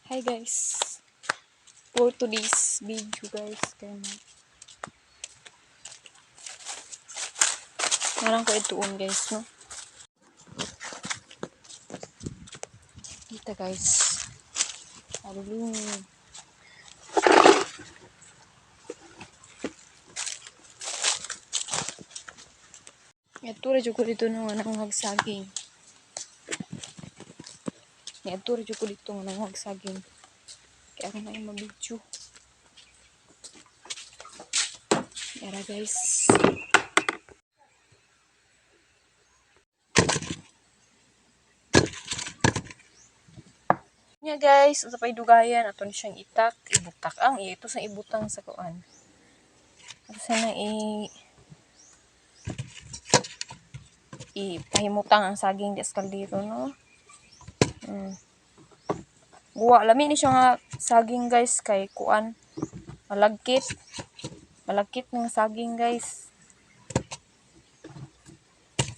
Hi guys, for today's video guys, narang ko ituon guys, no? Kita guys, aduling. Ito rin ko dito nung hagsaging. Ito rin ko dito nung hagsaging. Kaya ako na yung mabidyo. Yara guys. Nya guys, sa pay dugayan ato ni siyang ibutak ang ito sa ibutang sa kuan. Ato sana ipahimutang ang saging di kaldero, no? Buwa lami ni siya nga saging guys kay kuan malagkit ng saging guys.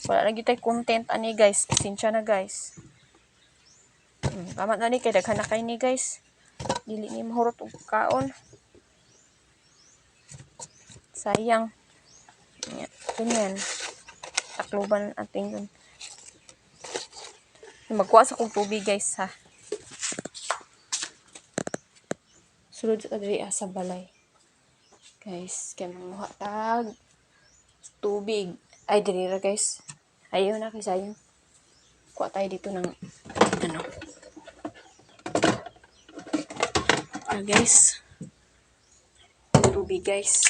Wala na gitay content ani guys, pasensya na guys. Tama na ni kay daghan na kay ni guys. Dili ni mahurot og kaon. Sayang. Ganyan. Takloban ating yun. Magkuha sa kong tubig guys ha. Sulod sa diri sa balay. Guys, kaya manguha tag tubig. Ay, diri ra guys. Ayaw na kay sayang. Kuha tayo dito ng ano. Guys. Tubig guys.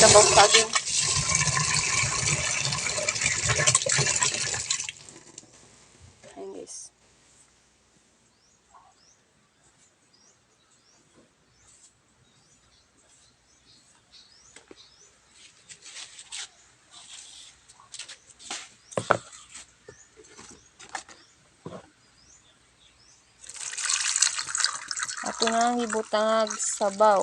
Sabaw saging. Ayan guys. Ato na ang ibutang sabaw.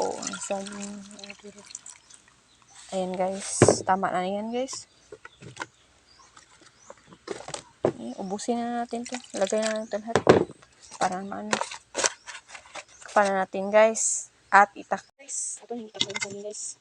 Ayan guys. Tama na yan guys. Ubusin na natin to. Lagay na natin lahat. Para maano. Kapan na natin guys. At itak. Guys. Ato na itak na natin guys.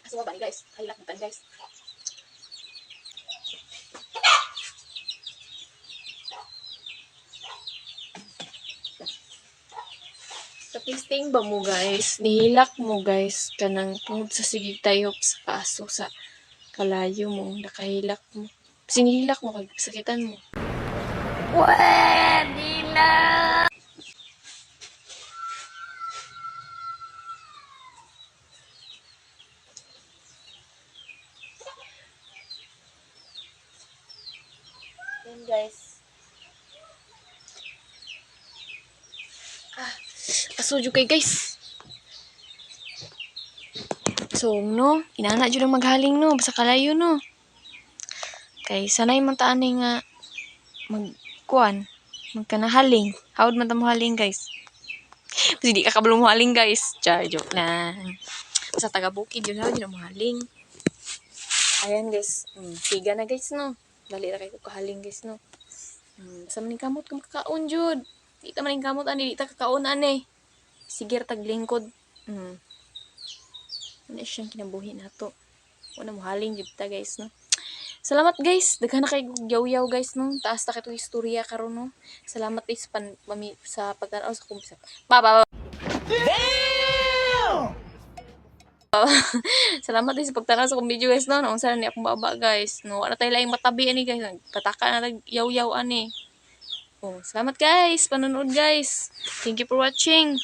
So, bye guys. Hilak natin guys. Sa tasting ba mo guys, nihilak mo guys kanang tungod sa sigig tayop sa kaso sa kalayo mo, nakahilak mo. Sinihilak mo kag sakitan mo. Pwede na! Yan guys. Asujo kay guys. So, no, inana jud ang maghaling no, basta kalayo no. Kay sanay man ta ani nga magkanahaling. Hawd man ta mo haling guys. Kasi di ka kabalo mo haling guys. Joke lang. Basta taga bukid yun hawd yun mo haling. Ayan guys. Siga na guys no. Dali ra kay ko kahaling guys no. Basta maning kamot kung kakaon jud. Di ta maning kamot ani, di ta kakaon ani. Sige tag lingkod. Ano siyang kinabuhi nato. Wala mo haling jud ta guys no. Salamat guys. Daghan na kay yaw-yaw guys no. Taas ta kay istorya karon no. Salamat guys sa pagtanaw sa kumpisa. Damn! Salamat din sa pagtanaw sa kong video guys no. Naunsa na ni akong baba guys. No, wala tayo laing matabi ani guys. Pataka na yaw-yaw ani. Oh, salamat guys. Panonood guys. Thank you for watching.